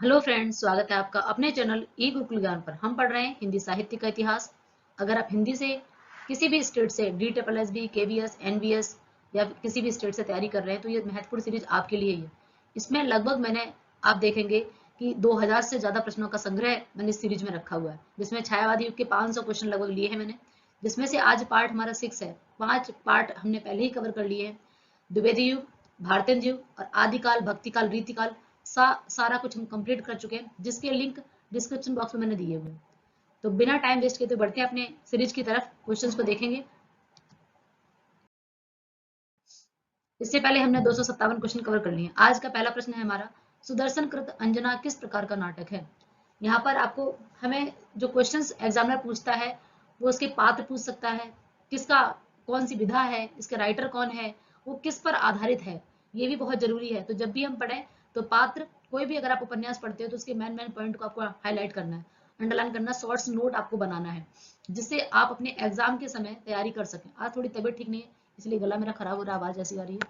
Hello friends, स्वागत है आपका अपने चैनल ई गुरुकुल ज्ञान पर। हम पढ़ रहे हैं हिंदी साहित्य का इतिहास। अगर आप हिंदी से किसी भी स्टेट से DSSB, KVS, NVS या किसी भी स्टेट से तैयारी कर रहे हैं तो ये महत्वपूर्ण सीरीज आपके लिए ही है। इसमें लगभग आप देखेंगे कि 2000 से ज्यादा प्रश्नों का संग्रह मैंने इस सीरीज में रखा हुआ है, जिसमें छायावादी युग के 500 क्वेश्चन लगभग लिए हैं मैंने, जिसमें से आज पार्ट हमारा 6 है। 5 पार्ट हमने पहले ही कवर कर लिए हैं। द्विवेदी युग, भारतेंद्र युग और आदिकाल, भक्तिकाल, रीतिकाल, सारा कुछ हम कंप्लीट कर चुके हैं, जिसके लिंक डिस्क्रिप्शन बॉक्स में मैंने दिए हुए हैं। तो बिना टाइम वेस्ट किए तो बढ़ते हैं अपने सीरीज की तरफ, क्वेश्चंस को देखेंगे। इससे पहले हमने 257 क्वेश्चन कवर कर लिए। आज का पहला प्रश्न है हमारा, सुदर्शन कृत अंजना किस प्रकार का नाटक है। यहाँ पर आपको हमें जो क्वेश्चंस एग्जामिनर पूछता है वो उसके पात्र पूछ सकता है, किसका कौन सी विधा है, इसके राइटर कौन है, वो किस पर आधारित है, ये भी बहुत जरूरी है। तो जब भी हम पढ़ें तो पात्र, कोई भी अगर आप उपन्यास पढ़ते हो तो उसके मेन मेन पॉइंट को आपको हाईलाइट करना है, अंडरलाइन करना, शॉर्ट्स नोट आपको बनाना है, जिससे आप अपने एग्जाम के समय तैयारी कर सकें। आज थोड़ी तबीयत ठीक नहीं है, इसलिए गला मेरा खराब हो रहा है, आवाज ऐसी आ रही है,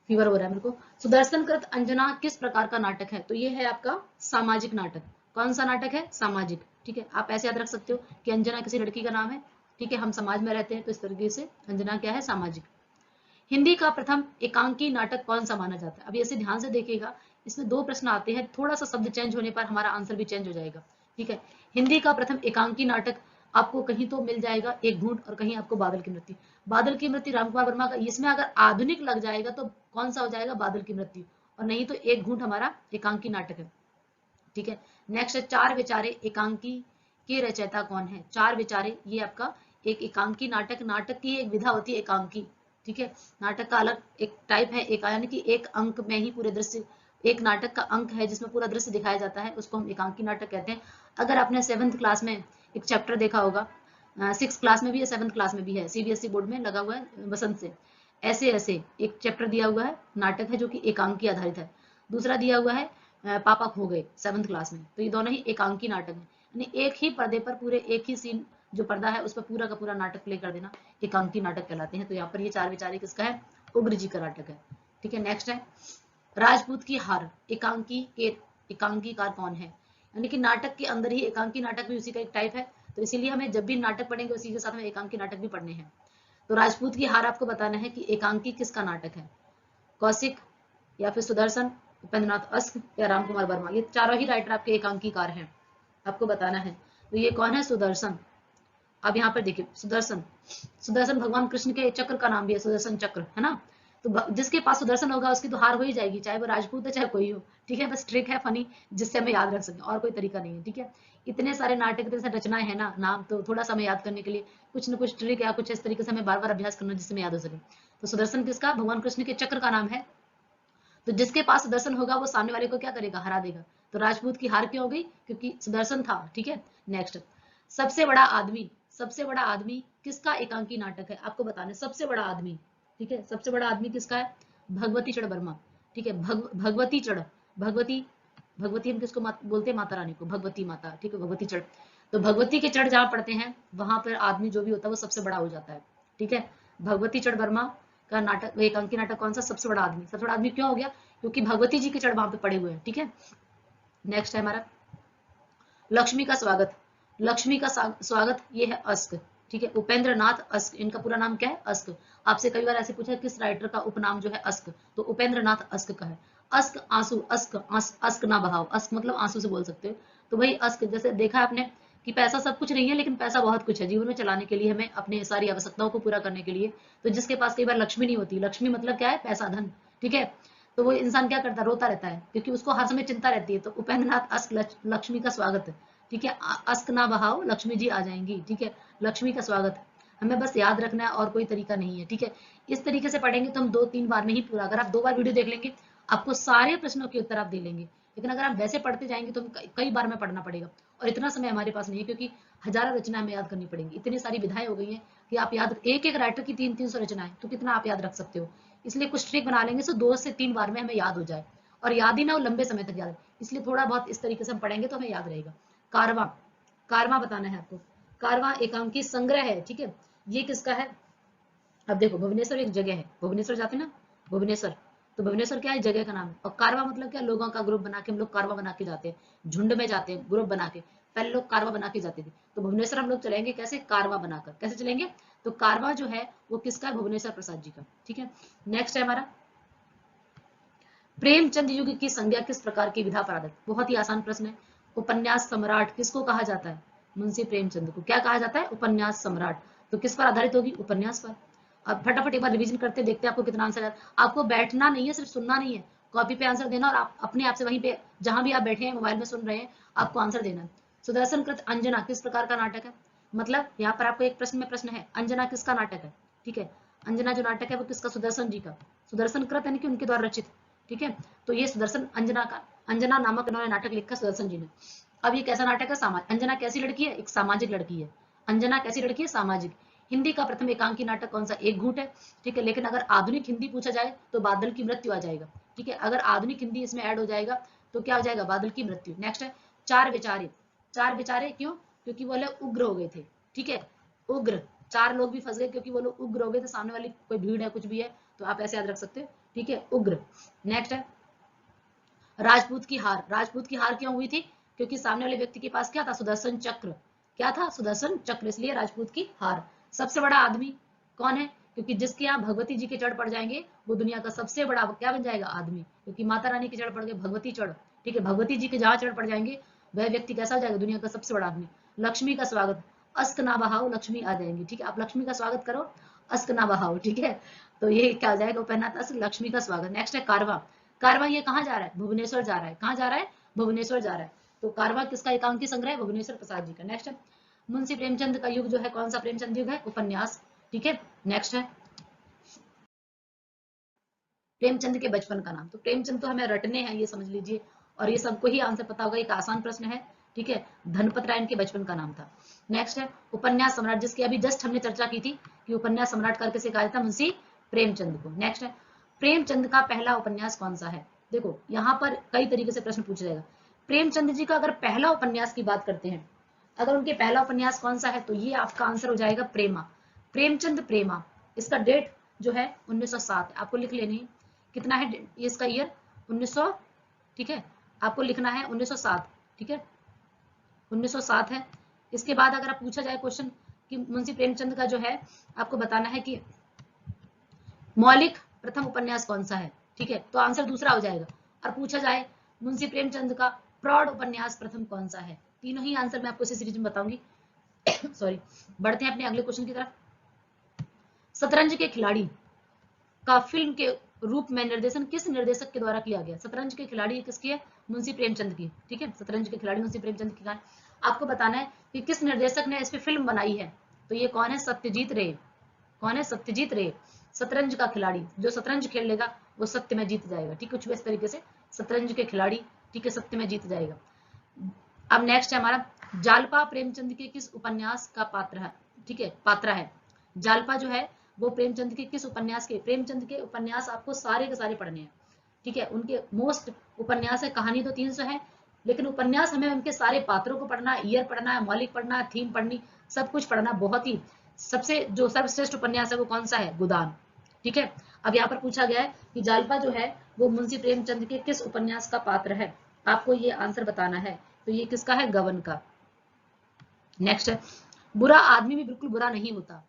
फीवर हो रहा है मेरे को। सुदर्शन कृत अंजना किस प्रकार का नाटक है, तो ये है आपका सामाजिक नाटक। कौन सा नाटक है? सामाजिक। ठीक है, आप ऐसे याद रख सकते हो कि अंजना किसी लड़की का नाम है। ठीक है, हम समाज में रहते हैं तो इस तरीके से अंजना क्या है? सामाजिक। हिंदी का प्रथम एकांकी नाटक कौन सा माना जाता है? अभी ऐसे ध्यान से देखिएगा, इसमें दो प्रश्न आते हैं, थोड़ा सा शब्द चेंज होने पर हमारा आंसर भी चेंज हो जाएगा। ठीक है, हिंदी का प्रथम एकांकी नाटक आपको कहीं तो मिल जाएगा एक घूंट और कहीं आपको बादल की मृत्यु। बादल की मृत्यु रामकुमार वर्मा का, इसमें अगर आधुनिक लग जाएगा तो कौन सा हो जाएगा? बादल की मृत्यु, और नहीं तो एक घूंट हमारा एकांकी नाटक है। ठीक है, नेक्स्ट है चार विचारे एकांकी के रचयिता कौन है? चार विचारे ये आपका एक एकांकी नाटक, नाटक की एक विधा होती है एकांकी। ठीक है, नाटक का अलग एक टाइप है, एक यानी कि एक अंक में ही पूरे दृश्य, एक नाटक का अंक है जिसमें पूरा दृश्य दिखाया जाता है, उसको हम एकांकी नाटक कहते हैं। अगर आपने 7th क्लास में एक चैप्टर देखा होगा, 6th क्लास में भी है, 7th क्लास में भी है, CBSE बोर्ड में लगा हुआ है बसंत से, ऐसे ऐसे एक चैप्टर दिया हुआ है, नाटक है जो कि एकांकी आधारित है। दूसरा दिया हुआ है पापा खो गए, 7th क्लास में, तो ये दोनों ही एकांकी नाटक है, यानी एक ही पर्दे पर पूरे एक ही सीन जो पर्दा है उस पर पूरा का पूरा नाटक प्ले कर देना एकांकी नाटक कहलाते हैं। तो यहाँ पर ये चार विचारे किसका है? उग्र जी का नाटक है। ठीक है, नेक्स्ट है राजपूत की हार एकांकी के एकांकीकार कौन है? यानी कि नाटक के अंदर ही एकांकी नाटक भी उसी का एक टाइप है, तो इसीलिए हमें जब भी नाटक पढ़ेंगे उसी के साथ में एकांकी नाटक भी पढ़ने हैं। तो राजपूत की हार आपको बताना है कि एकांकी किसका नाटक है, कौशिक या फिर सुदर्शन, उपेंद्रनाथ अस्क या रामकुमार वर्मा, ये चारों ही राइटर आपके एकांकीकार हैं, आपको बताना है। तो ये कौन है? सुदर्शन। अब यहाँ पर देखिए सुदर्शन, सुदर्शन भगवान कृष्ण के चक्र का नाम भी है, सुदर्शन चक्र है ना। तो जिसके पास सुदर्शन होगा उसकी तो हार हो ही जाएगी, चाहे वो राजपूत है चाहे कोई हो। ठीक है, बस ट्रिक है फनी, जिससे हमें याद रख सकें, और कोई तरीका नहीं है। ठीक है, इतने सारे नाटक, इतने सारे रचनाएं हैं ना, नाम तो थोड़ा सा हमें याद करने के लिए कुछ न कुछ ट्रिक या कुछ इस तरीके से हमें बार बार अभ्यास करना जिससे हमें याद हो सके। तो सुदर्शन किसका? भगवान कृष्ण के चक्र का नाम है। तो जिसके पास सुदर्शन होगा वो सामने वाले को क्या करेगा? हरा देगा। तो राजपूत की हार क्यों हो गई? क्योंकि सुदर्शन था। ठीक है, नेक्स्ट सबसे बड़ा आदमी, सबसे बड़ा आदमी किसका एकांकी नाटक है? आपको बताना है सबसे बड़ा आदमी। ठीक है, सबसे बड़ा आदमी किसका है? भगवती चढ़ वर्मा। ठीक है, भगवती चढ़, भगवती, भगवती हम किसको बोलते हैं? माता रानी को, भगवती माता। ठीक है, भगवती चढ़, तो भगवती के चढ़ जहां पड़ते हैं वहां पर आदमी जो भी होता है वो सबसे बड़ा हो जाता है। ठीक है, भगवती चढ़ वर्मा का नाटक, एकांकी नाटक कौन सा? सबसे बड़ा आदमी। सबसे बड़ा आदमी क्यों हो गया? क्योंकि भगवती जी के चढ़ वहां पे पड़े हुए हैं। ठीक है, नेक्स्ट है हमारा लक्ष्मी का स्वागत, लक्ष्मी का स्वागत ये है अस्क। ठीक है, उपेंद्र नाथ अस्क, इनका पूरा नाम क्या है? अस्क। आपसे कई बार ऐसे पूछा किस राइटर का उपनाम जो है अस्क, तो उपेंद्र नाथ अस्क का है। अस्क आंसू, अस्क अस्क ना बहाओ, अस्क मतलब आंसू से बोल सकते हो, तो वही अस्क। जैसे देखा आपने कि पैसा सब कुछ नहीं है लेकिन पैसा बहुत कुछ है जीवन में चलाने के लिए, हमें अपने सारी आवश्यकताओं को पूरा करने के लिए। तो जिसके पास कई बार लक्ष्मी नहीं होती, लक्ष्मी मतलब क्या है? पैसा, धन। ठीक है, तो वो इंसान क्या करता है? रोता रहता है, क्योंकि उसको हर समय चिंता रहती है। तो उपेंद्र नाथ अस्क, लक्ष्मी का स्वागत। ठीक है, अस्क ना बहाओ, लक्ष्मी जी आ जाएंगी। ठीक है, लक्ष्मी का स्वागत हमें बस याद रखना है, और कोई तरीका नहीं है। ठीक है, इस तरीके से पढ़ेंगे तो हम 2-3 बार में ही पूरा, अगर आप 2 बार वीडियो देख लेंगे आपको सारे प्रश्नों के उत्तर आप दे लेंगे। लेकिन अगर आप वैसे पढ़ते जाएंगे तो कई बार में पढ़ना पड़ेगा, और इतना समय हमारे पास नहीं है, क्योंकि हजारों रचना हमें याद करनी पड़ेंगी। इतनी सारी विधाएं हो गई हैं कि आप याद, एक एक राइटर की 300-300 रचनाएं, तो कितना आप याद रख सकते हो। इसलिए कुछ ट्रिक बना लेंगे तो 2 से 3 बार में हमें याद हो जाए, और याद ही ना हो लंबे समय तक याद, इसलिए थोड़ा बहुत इस तरीके से हम पढ़ेंगे तो हमें याद रहेगा। कारवा, कारवा बताना है आपको। कारवा एकांकी संग्रह है। ठीक है, ये किसका है? अब देखो, भुवनेश्वर एक जगह है, भुवनेश्वर जाते ना, भुवनेश्वर, तो भुवनेश्वर क्या है, जगह का नाम है। और कारवा मतलब क्या, लोगों का ग्रुप बना के हम लोग कारवा बना के जाते हैं, झुंड में जाते हैं, ग्रुप बना के। पहले लोग कारवा बना के जाते थे, तो भुवनेश्वर हम लोग चलेंगे कैसे, कारवा बनाकर। कैसे चलेंगे, तो कारवा जो है वो किसका है, भुवनेश्वर प्रसाद जी का। ठीक है, नेक्स्ट है हमारा, प्रेमचंद युग की संज्ञा किस प्रकार की विधा पर आधारित। बहुत ही आसान प्रश्न है। उपन्यास सम्राट किसको कहा जाता है, मुंशी प्रेमचंद को क्या कहा जाता है, उपन्यास सम्राट। तो किस पर आधारित होगी, उपन्यास पर। अब फटाफट एक बार रिवीजन करते देखते हैं आपको कितना आंसर है। आपको बैठना नहीं है, सिर्फ सुनना नहीं है, कॉपी पे आंसर देना, और आप अपने आप से वहीं पे जहां भी आप बैठे हैं मोबाइल में सुन रहे हैं, आपको आंसर देना है। सुदर्शन कृत अंजना किस प्रकार का नाटक है, मतलब यहाँ पर आपको एक प्रश्न में प्रश्न है, अंजना किसका नाटक है। ठीक है, अंजना जो नाटक है वो किसका, सुदर्शन जी का। सुदर्शन कृत यानी कि उनके द्वारा रचित। ठीक है, तो ये सुदर्शन अंजना का, अंजना नामक इन्होंने नाटक लिखा सुदर्शन जी ने। अब ये कैसा नाटक है, सामाजिक। अंजना कैसी लड़की है, एक सामाजिक लड़की है। अंजना कैसी लड़की है, सामाजिक। हिंदी का प्रथम एकांकी नाटक कौन सा, एक घूंट है। ठीक है, लेकिन अगर आधुनिक हिंदी पूछा जाए तो बादल की मृत्यु आ जाएगा। ठीक है, अगर आधुनिक हिंदी इसमें ऐड हो जाएगा तो क्या हो जाएगा, बादल की मृत्यु। नेक्स्ट है चार विचारे। चार विचारे क्यों, क्योंकि वो लोग उग्र हो गए थे। ठीक है, उग्र, चार लोग भी फंस गए क्योंकि वो लोग उग्र हो गए थे, सामने वाली कोई भीड़ है कुछ भी है, तो आप ऐसे याद रख सकते हो। ठीक है, उग्र। नेक्स्ट है राजपूत की हार। राजपूत की हार क्यों हुई थी, क्योंकि सामने वाले व्यक्ति के पास क्या था, सुदर्शन चक्र। क्या था, सुदर्शन चक्र, इसलिए राजपूत की हार। सबसे बड़ा आदमी कौन है, क्योंकि जिसके यहाँ भगवती जी के चढ़ पड़ जाएंगे वो दुनिया का सबसे बड़ा क्या बन जाएगा, आदमी। क्योंकि माता रानी के चढ़ पड़ गए, भगवती चढ़। ठीक है, भगवती जी के जहाँ चढ़ पड़ जाएंगे वह व्यक्ति कैसा हो जाएगा, दुनिया का सबसे बड़ा आदमी। लक्ष्मी का स्वागत, अस्क ना बहाओ लक्ष्मी आ जाएंगी। ठीक है, आप लक्ष्मी का स्वागत करो, अस्क ना बहाओ। ठीक है, तो ये क्या हो जाएगा, उपन्यास लक्ष्मी का स्वागत। नेक्स्ट है कारवा। कारवा ये कहाँ जा रहा है, भुवनेश्वर जा रहा है। कहाँ जा रहा है, भुवनेश्वर जा रहा है। तो कारवा किसका एकांकी संग्रह है, भुवनेश्वर प्रसाद जी का। नेक्स्ट है मुंशी प्रेमचंद का युग जो है कौन सा प्रेमचंद युग है, उपन्यास। ठीक है, नेक्स्ट है प्रेमचंद के बचपन का नाम। तो प्रेमचंद तो हमें रटने हैं, ये समझ लीजिए, और ये सबको ही आंसर पता होगा, एक आसान प्रश्न है। ठीक है, धनपत राय इनके बचपन का नाम था। नेक्स्ट है उपन्यास सम्राट, जिसकी अभी जस्ट हमने चर्चा की थी कि उपन्यास सम्राट करके से कहा जाता मुंशी प्रेमचंद को। नेक्स्ट है प्रेमचंद का पहला उपन्यास कौन सा है। देखो यहाँ पर कई तरीके से प्रश्न पूछा जाएगा। प्रेमचंद जी का अगर पहला उपन्यास की बात करते हैं, अगर उनके पहला उपन्यास कौन सा है, तो ये आपका आंसर हो जाएगा प्रेमा। प्रेमचंद प्रेमा। इसका डेट जो है 1907, आपको लिख लेनी है। कितना है इसका ईयर, 1900। ठीक है, आपको लिखना है 1907। ठीक है, 1907 है। इसके बाद अगर आप पूछा जाए क्वेश्चन कि मुंशी प्रेमचंद का जो है, आपको बताना है कि मौलिक प्रथम उपन्यास कौन सा है। ठीक है, तो आंसर दूसरा हो जाएगा। और पूछा जाए मुंशी प्रेमचंद का प्रौढ़ उपन्यास प्रथम कौन सा है, तीनों ही आंसर मैं आपको इसी सीरीज में बताऊंगी। सॉरी, बढ़ते हैं अपने अगले क्वेश्चन की तरफ। शतरंज के खिलाड़ी का फिल्म के रूप में निर्देशन किस निर्देशक के द्वारा किया गया। शतरंज के खिलाड़ी किसकी है, मुंशी प्रेमचंद की। ठीक है, शतरंज के खिलाड़ी मुंशी प्रेमचंद की है। आपको बताना है कि किस निर्देशक ने इस पे फिल्म बनाई है, तो ये कौन है, सत्यजीत रे। कौन है, सत्यजीत रे। शतरंज का खिलाड़ी, जो शतरंज खेल लेगा वो सत्य में जीत जाएगा। ठीक है, कुछ भी इस तरीके से, शतरंज के खिलाड़ी, ठीक है, सत्य में जीत जाएगा। अब नेक्स्ट है हमारा, जालपा प्रेमचंद के किस उपन्यास का पात्र है। ठीक है, पात्रा है। जालपा जो है वो प्रेमचंद के किस उपन्यास के, प्रेमचंद के उपन्यास आपको सारे के सारे पढ़ने हैं। ठीक है, उनके मोस्ट उपन्यास है, कहानी तो 300 है, लेकिन उपन्यास हमें उनके सारे पात्रों को पढ़ना है, ईयर पढ़ना है, मौलिक पढ़ना है, थीम पढ़नी, सब कुछ पढ़ना। बहुत ही सबसे जो सर्वश्रेष्ठ उपन्यास है वो कौन सा है, गोदान। ठीक है, अब यहाँ पर पूछा गया है कि जालपा जो है वो मुंशी प्रेमचंद के किस उपन्यास का पात्र है, आपको ये आंसर बताना है। तो ये किसका है, गबन का। नेक्स्ट है बुरा आदमी भी बिल्कुल बुरा नहीं होता,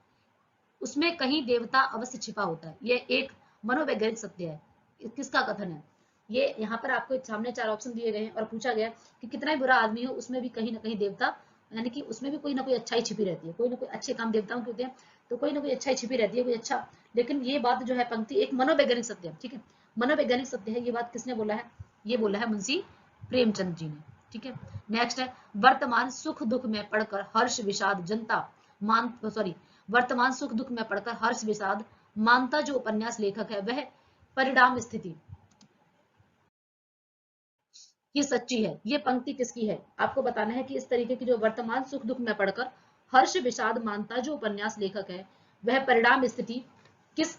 उसमें कहीं देवता अवश्य छिपा होता है। ये एक मनोवैज्ञानिक सत्य है। किसका कथन है ये, यहाँ पर आपको सामने 4 ऑप्शन दिए गए हैं और पूछा गया कि कितना ही बुरा आदमी हो उसमें भी कहीं ना कहीं देवता, यानी कि उसमें भी कोई ना कोई अच्छाई छिपी रहती है, कोई ना कोई अच्छे काम देवताओं के होते हैं, तो कोई ना कोई अच्छाई छिपी रहती है, कोई अच्छा। लेकिन ये बात जो है पंक्ति एक मनोवैज्ञानिक सत्य है। ठीक है, मनोवैज्ञानिक सत्य है, ये बात किसने बोला है, ये बोला है मुंशी प्रेमचंद जी ने। ठीक है, नेक्स्ट है वर्तमान सुख दुख में पढ़कर हर्ष विषाद जनता मान, सॉरी, वर्तमान सुख दुख में पढ़कर हर्ष विषाद मानता जो उपन्यास लेखक है वह परिणाम स्थिति की सच्ची है। ये पंक्ति किसकी है, आपको बताना है कि इस तरीके की जो वर्तमान सुख दुख में पढ़कर हर्ष विषाद मानता जो उपन्यास लेखक है वह परिणाम स्थिति किस,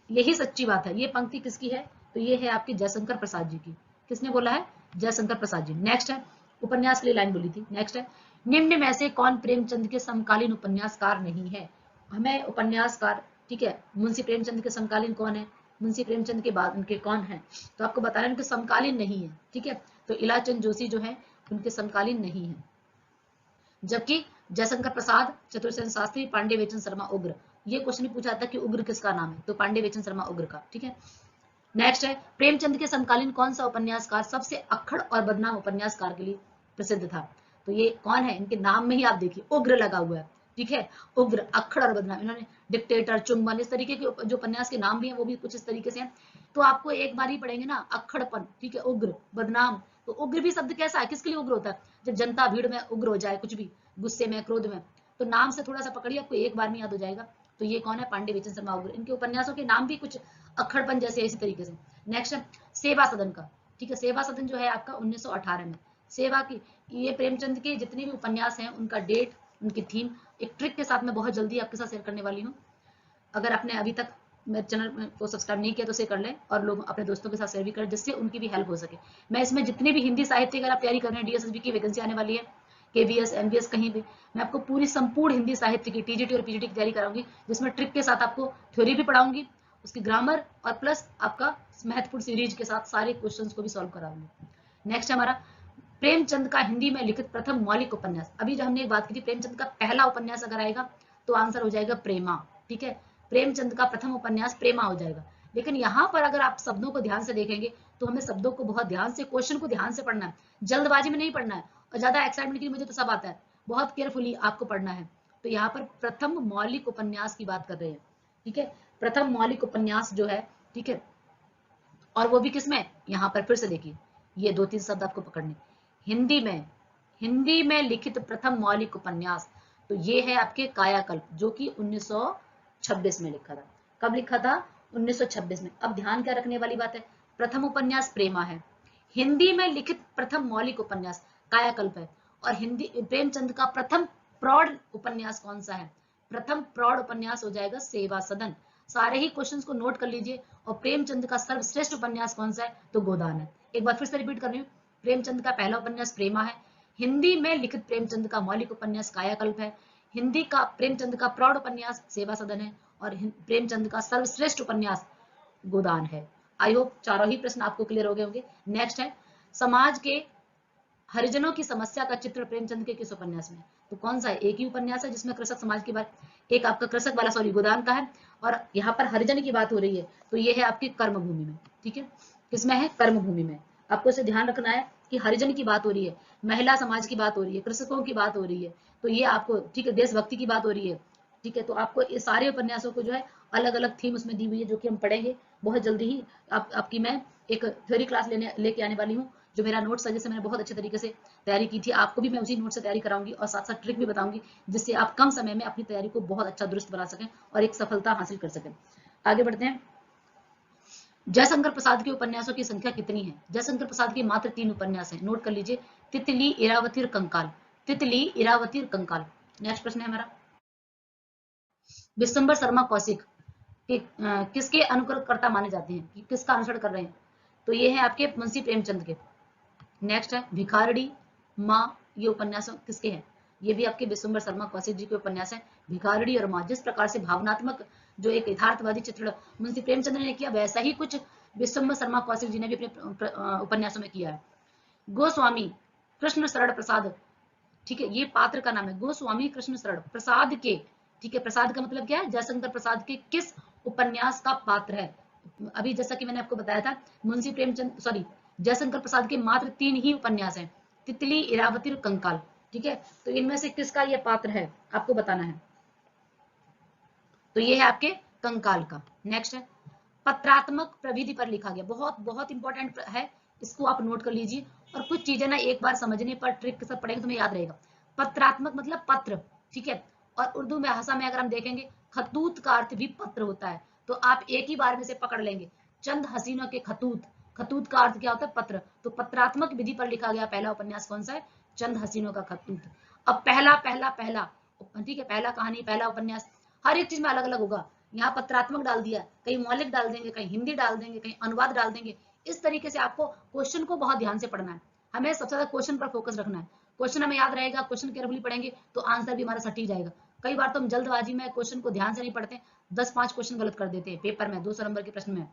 यही सच्ची बात है। ये पंक्ति किसकी है, तो ये है आपकी जयशंकर प्रसाद जी की। किसने बोला है, जयशंकर प्रसाद जी। नेक्स्ट है उपन्यास के लिए लाइन बोली थी। नेक्स्ट है निम्न में से कौन प्रेमचंद के समकालीन उपन्यासकार नहीं है, हमें उपन्यासकार, ठीक है, मुंशी प्रेमचंद के समकालीन कौन है, मुंशी प्रेमचंद के बाद उनके कौन है, तो आपको बताना है उनके समकालीन नहीं है, ठीक है। तो इलाचंद जोशी जो है उनके समकालीन नहीं है। जबकि जयशंकर प्रसाद, चतुर्सेन शास्त्री, पांडे बेचन शर्मा उग्र, ये क्वेश्चन पूछा था कि उग्र किसका नाम है, तो पांडे बेचन शर्मा उग्र का, ठीक है। नेक्स्ट है, प्रेमचंद के समकालीन कौन सा उपन्यासकार सबसे अक्खड़ और बदनाम उपन्यासकार के लिए प्रसिद्ध था, तो ये कौन है, इनके नाम में ही आप देखिए उग्र लगा हुआ है, ठीक है। उग्र, अक्खड़ और बदनाम, इन्होंने डिक्टेटर, चुंबन, इस तरीके के जो उपन्यास के नाम भी हैं वो भी कुछ इस तरीके से हैं। तो आपको एक बार ही पढ़ेंगे ना, अक्खड़पन, ठीक है, उग्र, बदनाम, तो उग्र भी शब्द कैसा है, किसके लिए उग्र होता है, जब जनता भीड़ में उग्र हो जाए, कुछ भी गुस्से में, क्रोध में, तो नाम से थोड़ा सा पकड़िए, आपको एक बार में याद हो जाएगा। तो ये कौन है, पांडे बेचन शर्मा उग्र। इनके उपन्यासों के नाम भी कुछ अक्खड़पन जैसे इसी तरीके से। नेक्स्ट है सेवा सदन का, ठीक है। सेवा सदन जो है आपका 1918 में, सेवा की, ये प्रेमचंद के जितने भी उपन्यास हैं उनका डेट, उनकी थीम, एक ट्रिक के साथ मैं बहुत जल्दी आपके साथ शेयर करने वाली हूँ। अगर आपने अभी तक मेरे चैनल को सब्सक्राइब नहीं किया तो उसे कर लें, और लोग अपने दोस्तों के साथ शेयर भी करें, जिससे उनकी भी हेल्प हो सके। मैं इसमें जितनी भी हिंदी साहित्य अगर आप तैयारी कर रहे हैं, डीएसएसबी की वैकेंसी आने वाली है, केवीएस, एमबीएस, कहीं भी, मैं आपको पूरी संपूर्ण हिंदी साहित्य की टीजीटी और पीजीटी की तैयारी कराऊंगी, जिसमें ट्रिक के साथ आपको थ्योरी भी पढ़ाऊंगी, उसकी ग्रामर, और प्लस आपका महत्वपूर्ण सीरीज के साथ सारे क्वेश्चंस को भी सॉल्व कराऊंगी। नेक्स्ट हमारा प्रेमचंद का हिंदी में लिखित प्रथम मौलिक उपन्यास। अभी जो हमने एक बात की थी, प्रेमचंद का पहला उपन्यास अगर आएगा तो आंसर हो जाएगा प्रेमा, ठीक है। प्रेमचंद का प्रथम उपन्यास प्रेमा हो जाएगा। लेकिन यहाँ पर अगर आप शब्दों को ध्यान से देखेंगे तो हमें शब्दों को बहुत ध्यान से, क्वेश्चन को ध्यान से पढ़ना है, जल्दबाजी में नहीं पढ़ना है, और ज्यादा एक्साइटमेंट की मुझे तो सब आता है, बहुत केयरफुली आपको पढ़ना है। तो यहाँ पर प्रथम मौलिक उपन्यास की बात कर रहे हैं, ठीक है, प्रथम मौलिक उपन्यास जो है, ठीक है, और वो भी किसमें, यहाँ पर फिर से देखिए, ये दो तीन शब्द आपको पकड़ने, हिंदी में, हिंदी में लिखित प्रथम मौलिक उपन्यास, तो ये है आपके कायाकल्प, जो कि 1926 में लिखा था। कब लिखा था, 1926 में। अब ध्यान क्या रखने वाली बात है, प्रथम उपन्यास प्रेमा है, हिंदी में लिखित प्रथम मौलिक उपन्यास कायाकल्प है, और हिंदी प्रेमचंद का प्रथम प्रौढ़ उपन्यास कौन सा है, प्रथम प्रौढ़ उपन्यास हो जाएगा सेवा सदन। सारे ही क्वेश्चंस को नोट कर लीजिए। और प्रेमचंद का सर्वश्रेष्ठ उपन्यास कौन सा है, तो गोदान है। एक बार फिर से रिपीट कर रही हूँ, प्रेमचंद का पहला उपन्यास प्रेमा है, हिंदी में लिखित प्रेमचंद का मौलिक उपन्यास कायाकल्प है, हिंदी का प्रेमचंद का प्रौढ़ उपन्यास सेवा सदन है, और प्रेमचंद का सर्वश्रेष्ठ उपन्यास गोदान है। आई होप चारों ही प्रश्न आपको क्लियर हो गए होंगे। नेक्स्ट है, समाज के हरिजनों की समस्या का चित्र प्रेमचंद के किस उपन्यास में, तो कौन सा है, एक ही उपन्यास है जिसमें कृषक समाज की बात, एक आपका कृषक वाला सॉरी गोदान का है, और यहाँ पर हरिजन की बात हो रही है, तो ये है आपकी कर्मभूमि में, ठीक है, किसमें है, कर्मभूमि में। आपको इसे ध्यान रखना है कि हरिजन की बात हो रही है, महिला समाज की बात हो रही है, कृषकों की बात हो रही है, तो ये आपको, ठीक है, देशभक्ति की बात हो रही है, ठीक है। तो आपको ये सारे उपन्यासों को जो है अलग अलग थीम उसमें दी हुई है, जो कि हम पढ़ेंगे बहुत जल्दी ही। आपकी मैं एक थ्योरी क्लास लेके आने वाली हूँ, जो मेरा नोट है, जिससे मैंने बहुत अच्छे तरीके से तैयारी की थी, आपको भी मैं उसी नोट से तैयारी कराऊंगी, और साथ साथ ट्रिक भी बताऊंगी, जिससे आप कम समय में अपनी तैयारी को बहुत अच्छा दुरुस्त बना सकें और एक सफलता हासिल कर सकें। आगे बढ़ते हैं। जयशंकर प्रसाद के उपन्यासों की संख्या कितनी है, जयशंकर प्रसाद के मात्र 3 उपन्यास हैं, नोट कर लीजिए, तितली, इरावती और कंकाल, तितली, इरावती और कंकाल। नेक्स्ट प्रश्न है हमारा, विशंबर शर्मा कौशिक कि किसके अनुकरणकर्ता माने जाते हैं, कि किसका अनुसरण कर रहे हैं, तो ये है आपके मुंशी प्रेमचंद के। नेक्स्ट है भिखारड़ी माँ, ये उपन्यास किसके हैं, ये भी आपके विशंबर शर्मा कौशिक जी के उपन्यास है, भिखारड़ी और माँ। जिस प्रकार से भावनात्मक जो एक यथार्थवादी चित्र मुंशी प्रेमचंद ने किया, वैसा ही कुछ विशंबर शर्मा कौशिक जी ने भी अपने उपन्यासों में किया है। गोस्वामी कृष्ण शरण प्रसाद, ठीक है, ये पात्र का नाम है, गोस्वामी कृष्ण शरण प्रसाद के, ठीक है, प्रसाद का मतलब क्या है, जयशंकर प्रसाद के किस उपन्यास का पात्र है। अभी जैसा कि मैंने आपको बताया था, मुंशी प्रेमचंद सॉरी जयशंकर प्रसाद के मात्र 3 ही उपन्यास हैं, तितली, इरावती और कंकाल, ठीक है। तो इनमें से किसका ये पात्र है आपको बताना है, तो ये है आपके कंकाल का। नेक्स्ट है, पत्रात्मक प्रविधि पर लिखा गया, बहुत बहुत इंपॉर्टेंट है, इसको आप नोट कर लीजिए, और कुछ चीजें ना एक बार समझने पर ट्रिक के साथ पढ़ेंगे तुम्हें याद रहेगा। पत्रात्मक मतलब पत्र, ठीक है, और उर्दू में भाषा में अगर हम देखेंगे, खतूत का अर्थ भी पत्र होता है, तो आप एक ही बार में से पकड़ लेंगे, चंद हसीनों के खतूत, खतूत का अर्थ क्या होता है, पत्र। तो पत्रात्मक विधि पर लिखा गया पहला उपन्यास कौन सा है, चंद हसीनों का खतूत। अब पहला पहला पहला, ठीक है, पहला कहानी, पहला उपन्यास, हर एक चीज में अलग अलग होगा। यहाँ पत्रात्मक डाल दिया, कहीं मौलिक डाल देंगे, कहीं हिंदी डाल देंगे, कहीं अनुवाद डाल देंगे। इस तरीके से आपको क्वेश्चन को बहुत ध्यान से पढ़ना है, हमें सबसे ज्यादा क्वेश्चन पर फोकस रखना है। क्वेश्चन हमें याद रहेगा, क्वेश्चन केयरफुली पढ़ेंगे तो आंसर भी हमारा सटीक जाएगा। कई बार तो हम जल्दबाजी में क्वेश्चन को ध्यान से नहीं पढ़ते, 10-5 क्वेश्चन गलत कर देते हैं पेपर में, 200 नंबर के प्रश्न में,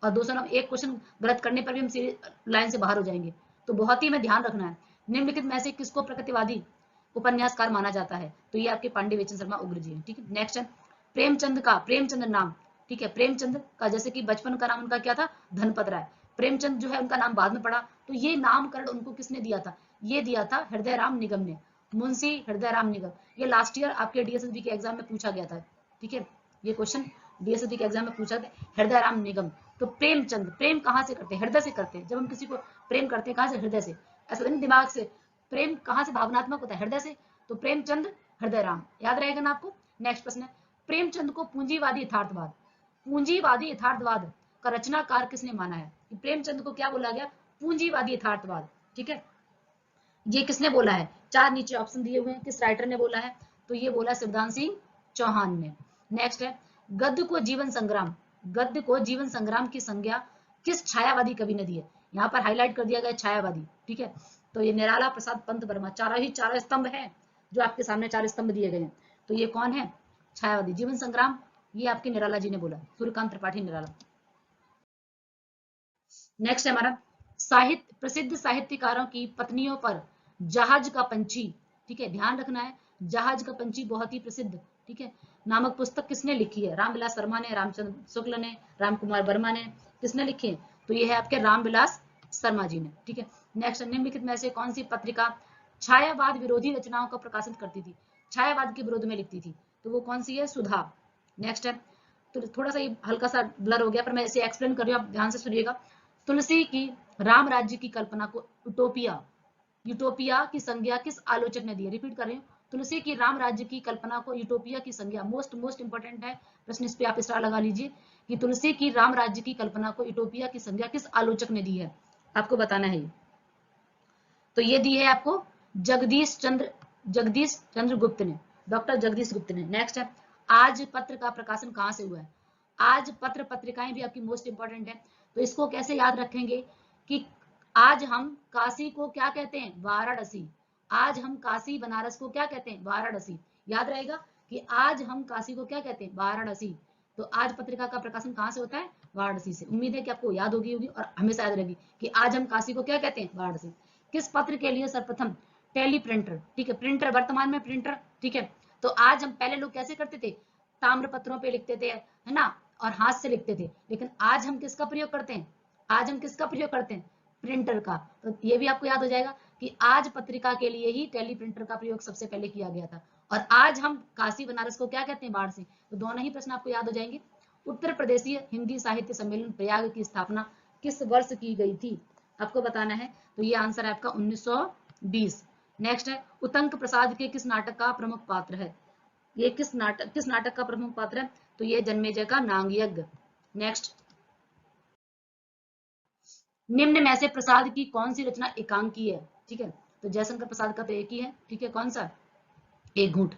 और 201 क्वेश्चन गलत करने पर भी हम सीरीज लाइन से बाहर हो जाएंगे। तो बहुत ही हमें ध्यान रखना है। निम्नलिखित में से किसको प्रकृतिवादी उपन्यासकार माना जाता है? तो ये आपके पांडे बेचन शर्मा उग्र जी हैं। ठीक है, नेक्स्ट है प्रेमचंद नाम, ठीक है, प्रेमचंद का जैसे कि बचपन का नाम उनका क्या था? धनपत राय। प्रेमचंद जो है उनका नाम बाद में पड़ा, तो ये नामकरण उनको किसने दिया था? ये दिया था हृदय राम निगम ने, मुंशी हृदय राम निगम। ये लास्ट ईयर आपके डीएसएसबी के एग्जाम में पूछा गया था। ठीक है, ये क्वेश्चन डीएसएसबी के एग्जाम में पूछा था, हृदय राम निगम। तो प्रेमचंद, प्रेम कहाँ से करते हैं? हृदय से करते हैं। जब हम किसी को प्रेम करते हैं कहाँ से? हृदय से। ऐसा नहीं दिमाग से। प्रेम कहाँ से भावनात्मक होता है? हृदय से। तो प्रेमचंद हृदय राम, याद रहेगा ना आपको। नेक्स्ट प्रश्न है, प्रेमचंद को पूंजीवादी यथार्थवाद, पूंजीवादी यथार्थवाद का रचनाकार किसने माना है? प्रेमचंद को क्या बोला गया? पूंजीवादी यथार्थवाद। ठीक है, ये किसने बोला है? चार नीचे ऑप्शन दिए हुए हैं, किस राइटर ने बोला है? तो ये बोला शिवदान सिंह चौहान ने। नेक्स्ट है, गद्य को जीवन संग्राम, गद्य को जीवन संग्राम की संज्ञा किस छायावादी कवि ने दी है? यहाँ पर हाईलाइट कर दिया गया छायावादी। ठीक है, तो ये निराला प्रसाद पंत वर्मा। चार स्तंभ है जो आपके सामने, चार स्तंभ दिए गए हैं। तो ये कौन है? छायावादी। जीवन संग्राम ये आपके निराला जी ने बोला, सूर्यकांत त्रिपाठी निराला। नेक्स्ट है हमारा साहित्य, प्रसिद्ध साहित्यकारों की पत्नियों पर जहाज का पंछी, ठीक है, ध्यान रखना है, जहाज का पंछी बहुत ही प्रसिद्ध, ठीक है, नामक पुस्तक किसने लिखी है? रामविलास शर्मा ने, रामचंद्र शुक्ल ने, राम कुमार वर्मा ने, किसने लिखी है? तो ये है आपके रामविलास शर्मा जी ने। ठीक है, नेक्स्ट, निम्नलिखित में से कौन सी पत्रिका छायावाद विरोधी रचनाओं का प्रकाशित करती थी? छायावाद के विरोध में लिखती थी, तो वो कौन सी है? सुधा। नेक्स्ट है, तो थोड़ा सा ये हल्का सा ब्लर हो गया पर मैं इसे एक्सप्लेन कर रही हूँ, आप ध्यान से सुनिएगा। तुलसी की राम राज्य की कल्पना को यूटोपिया, यूटोपिया की संज्ञा किस आलोचक ने दी है? रिपीट कर रही हूँ, तुलसी की राम राज्य की कल्पना को यूटोपिया की संज्ञा, मोस्ट इंपॉर्टेंट है प्रश्न, इस पे आप स्टार लगा लीजिए कि तुलसी की राम राज्य की कल्पना को यूटोपिया की संज्ञा किस आलोचक ने दी है? आपको बताना है। तो ये दी है आपको जगदीश चंद्र गुप्त ने, डॉक्टर जगदीश गुप्त ने। नेक्स्ट है, आज पत्र का प्रकाशन कहाँ से हुआ है? आज पत्र पत्रिकाएं भी आपकी मोस्ट इंपॉर्टेंट है। तो इसको कैसे याद रखेंगे कि आज हम काशी को क्या कहते हैं? वाराणसी। आज हम काशी बनारस को क्या कहते हैं? वाराणसी। याद रहेगा कि आज हम काशी को क्या कहते हैं? वाराणसी। तो आज पत्रिका का प्रकाशन कहाँ से होता है? वाराणसी से। उम्मीद है कि आपको याद होगी और हमेशा याद रहेगी कि आज हम काशी को क्या कहते हैं? वाराणसी। किस पत्र के लिए सर्वप्रथम टेली प्रिंटर, ठीक है, प्रिंटर वर्तमान में प्रिंटर, ठीक है, तो आज हम, पहले लोग कैसे करते थे? ताम्र पत्रों पे लिखते थे, है ना, और हाथ से लिखते थे, लेकिन आज हम किसका प्रयोग करते हैं? आज हम किसका प्रयोग करते हैं? प्रिंटर का। तो ये भी आपको याद हो जाएगा कि आज पत्रिका के लिए ही टेली प्रिंटर का प्रयोग सबसे पहले किया गया था। और आज हम काशी बनारस को क्या कहते हैं? वाराणसी। तो दोनों ही प्रश्न आपको याद हो जाएंगे। उत्तर प्रदेशीय हिंदी साहित्य सम्मेलन प्रयाग की स्थापना किस वर्ष की गई थी? आपको बताना है। तो ये आंसर है आपका 1920। नेक्स्ट है, उतंक प्रसाद के किस नाटक का प्रमुख पात्र है? ये किस नाटक का प्रमुख पात्र है? तो ये जन्मेजय का नागयज्ञ। नेक्स्ट, निम्न में से प्रसाद की कौन सी रचना एकांकी है? ठीक है, तो जयशंकर प्रसाद का तो एक ही है, ठीक है, कौन सा? एक घूंट।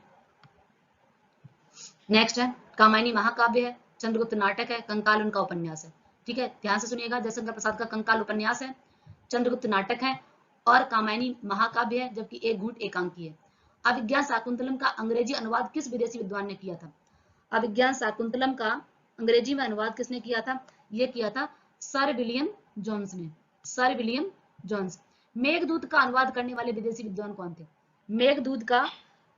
नेक्स्ट है, कामायनी महाकाव्य है, चंद्रगुप्त नाटक है, कंकाल उनका उपन्यास है। ठीक है, ध्यान से सुनिएगा, जयशंकर प्रसाद का कंकाल उपन्यास है, चंद्रगुप्त नाटक है और कामायनी महाकाव्य है, जबकि एक घूंट एकांकी है। अभिज्ञान शाकुंतलम का अंग्रेजी अनुवाद किस विदेशी विद्वान ने किया था? अभिज्ञान शाकुंतलम का अंग्रेजी में अनुवाद किसने किया था? ये किया था सर विलियम जोन्स ने, सर विलियम जोन्स। मेघदूत का अनुवाद करने वाले विदेशी विद्वान कौन थे? मेघदूत का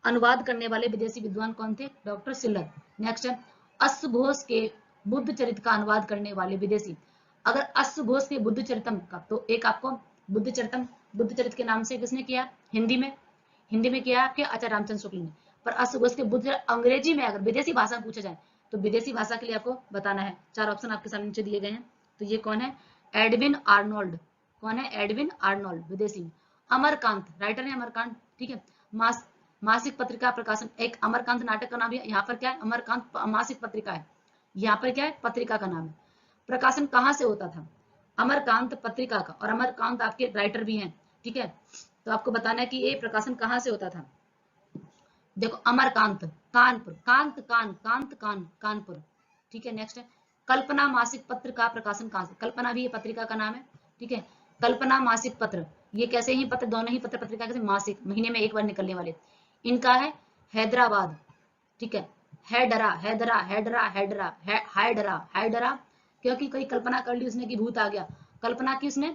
अनुवाद करने वाले विदेशी विद्वान कौन थे? डॉक्टर सिल्लर। नेक्स्ट है, अश्वघोष के बुद्ध चरित्र का अनुवाद करने वाले विदेशी। अगर अश्वघोष के बुद्ध चरितम का, तो एक आपको बुद्ध चरित्र के नाम से किसने किया? हिंदी में किया आपके आचार्य रामचंद्र शुक्ल ने। पर अश्वघोष के बुद्ध अंग्रेजी में अगर विदेशी भाषा पूछा जाए तो विदेशी भाषा के लिए आपको बताना है। चार ऑप्शन आपके सामने नीचे दिए गए हैं। तो ये कौन है? Edwin Arnold. कौन है? एडविन आर्नोल्ड, विदेशी। अमरकांत, राइटर है अमरकांत, ठीक है। मासिक पत्रिका प्रकाशन, एक अमरकांत नाटक का नाम है, यहाँ पर क्या है? अमरकांत मासिक पत्रिका है, यहाँ पर क्या है? पत्रिका का नाम है। प्रकाशन कहाँ से होता था? अमरकांत पत्रिका का, और अमरकांत आपके राइटर भी हैं, ठीक है। तो आपको बताना है कि ये प्रकाशन कहाँ से होता था। देखो, अमरकांत कानपुर, कानपुर, ठीक है। नेक्स्ट है, कल्पना मासिक पत्र का प्रकाशन कहाँ से? कल्पना भी ये पत्रिका का नाम है, ठीक है। कल्पना मासिक पत्र, ये कैसे ही पत्र, दोनों ही पत्र पत्रिका कैसे? मासिक, महीने में एक बार निकलने वाले। इनका है हैदराबाद, ठीक है। हैडरा क्योंकि कोई कल्पना कर ली उसने कि भूत आ गया, कल्पना की उसने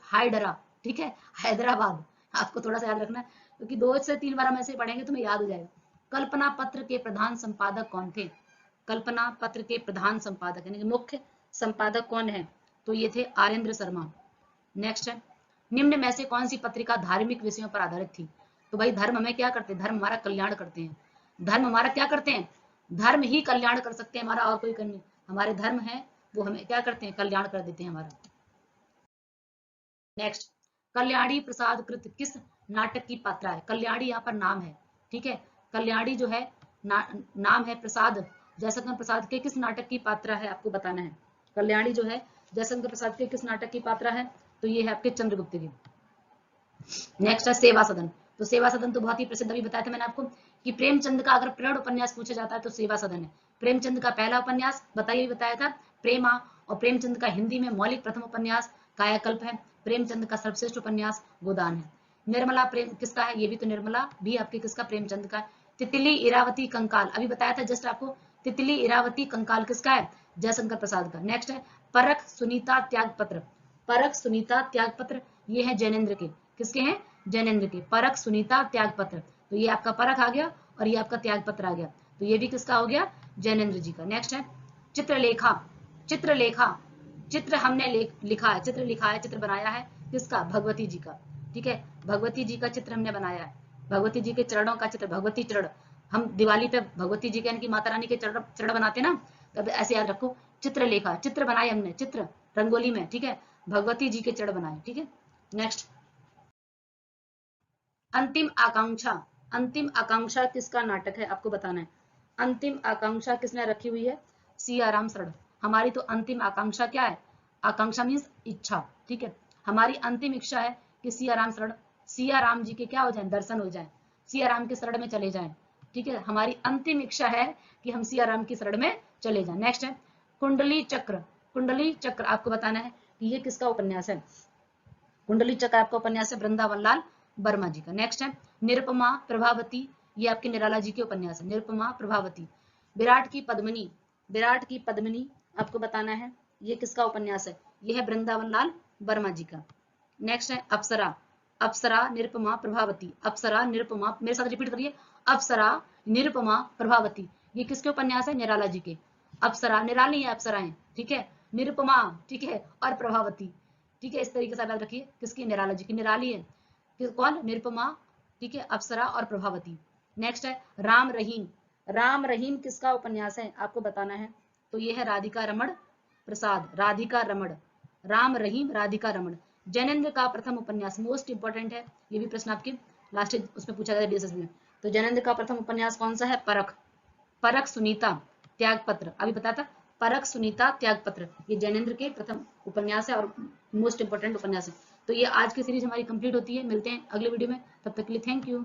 हाइडरा, ठीक है, हैदराबाद, आपको थोड़ा सा याद रखना है क्योंकि 2 से 3 बार हम ऐसे पढ़ेंगे तुम्हें याद हो जाएगा। कल्पना पत्र के प्रधान संपादक कौन थे? कल्पना पत्र के प्रधान संपादक यानी कि मुख्य संपादक कौन है? तो ये थे आरेंद्र शर्मा। नेक्स्ट है, निम्न में से कौन सी पत्रिका धार्मिक विषयों पर आधारित थी? तो भाई धर्म हमें क्या करते हैं? धर्म हमारा कल्याण करते हैं। धर्म हमारा क्या करते हैं? धर्म ही कल्याण कर सकते हैं हमारा, और कोई करनी। हमारे धर्म है वो हमें क्या करते हैं? कल्याण कर देते हैं हमारा। नेक्स्ट, कल्याणी प्रसाद कृत किस नाटक की पात्रा है? कल्याणी यहाँ पर नाम है, ठीक है। कल्याणी जो है नाम है। प्रसाद, जयशंकर प्रसाद के किस नाटक की पात्रा है आपको बताना है। कल्याणी जो है जयशंकर प्रसाद के किस नाटक की पात्रा है? तो ये है आपके चंद्रगुप्त की। नेक्स्ट है सेवा सदन। तो सेवा सदन तो बहुत ही प्रसिद्ध, अभी बताया था मैंने आपको कि प्रेमचंद का अगर प्रण उपन्यास पूछा जाता है तो सेवा सदन है। प्रेमचंद का पहला उपन्यास बताइए, बताया था प्रेमा, और प्रेमचंद का हिंदी में मौलिक प्रथम उपन्यास कायाकल्प है। प्रेमचंद का सर्वश्रेष्ठ उपन्यास गोदान है। निर्मला प्रेम किसका है? ये भी तो निर्मला भी आपके किसका? प्रेमचंद का। तितली इरावती कंकाल अभी बताया था जस्ट आपको, तितली इरावती कंकाल किसका है? जयशंकर प्रसाद का। नेक्स्ट है परख सुनीता त्यागपत्र। परख सुनीता त्यागपत्र ये है जैनेन्द्र के। किसके हैं? जैनेन्द्र के। परख सुनीता त्यागपत्र, तो ये आपका परख आ गया और ये आपका त्यागपत्र आ गया, तो ये भी किसका हो गया? जैनेन्द्र जी का। नेक्स्ट है चित्रलेखा। चित्रलेखा, चित्र हमने लिखा है, चित्र लिखा है, चित्र बनाया है किसका? भगवती जी का, ठीक है। भगवती जी का चित्र हमने बनाया है, भगवती जी के चरणों का चित्र, भगवती चरण। हम दिवाली पे भगवती जी के यानी कि माता रानी के चरण चरण बनाते हैं ना, तब ऐसे याद रखो चित्रलेखा, चित्र बनाए हमने, चित्र रंगोली में, ठीक है। भगवती जी के चरण बनाए, ठीक है। नेक्स्ट, अंतिम आकांक्षा। अंतिम आकांक्षा किसका नाटक है आपको बताना है। अंतिम आकांक्षा किसने रखी हुई है? सियाराम शरण। हमारी तो अंतिम आकांक्षा क्या है? आकांक्षा मीन्स इच्छा, ठीक है। हमारी अंतिम इच्छा है कि सियाराम शरण, सियाराम जी के क्या हो जाए? दर्शन हो जाए, सियाराम के शरण में चले जाएं, ठीक है। हमारी अंतिम इच्छा है कि हम सियाराम की शरण में चले जाएं। नेक्स्ट है कुंडली चक्र। कुंडली चक्र आपको बताना है कि ये किसका उपन्यास है। कुंडली चक्र आपका उपन्यास है वृंदावन लाल वर्मा जी का। नेक्स्ट है निरुपमा प्रभावती, ये आपके निराला जी के उपन्यास है, निरुपमा प्रभावती। विराट की पद्मिनी, विराट की पद्मिनी आपको बताना है ये किसका उपन्यास है? ये है वृंदावन लाल वर्मा जी का। नेक्स्ट है अप्सरा। अप्सरा निरुपमा प्रभावती, अप्सरा निरुपमा, मेरे साथ रिपीट करिए, अप्सरा निरुपमा प्रभावती, ये किसके उपन्यास है? निराला जी के। अप्सरा निराली है, अप्सराएं, ठीक है। निरुपमा, ठीक है, और प्रभावती, ठीक है। इस तरीके से याद रखिए किसकी? निराला जी की। निराली है कौन? निरुपमा, ठीक है, अप्सरा और प्रभावती। नेक्स्ट है राम रहीम। राम रहीम किसका उपन्यास है आपको बताना है? तो ये है राधिका रमण प्रसाद, राधिका रमण, राम रहीम राधिका रमण। जैनेन्द्र का प्रथम उपन्यास मोस्ट इंपॉर्टेंट है, ये भी प्रश्न आपके लास्ट उसमें पूछा गया डीएसएस में। तो जैनेन्द्र का प्रथम उपन्यास कौन सा है? परख। परख सुनीता त्यागपत्र, अभी बताया था परख सुनीता त्यागपत्र, ये जैनेन्द्र के प्रथम उपन्यास है और मोस्ट इंपोर्टेंट उपन्यास है। तो ये आज की सीरीज हमारी कंप्लीट होती है, मिलते हैं अगले वीडियो में, तब तक के लिए थैंक यू।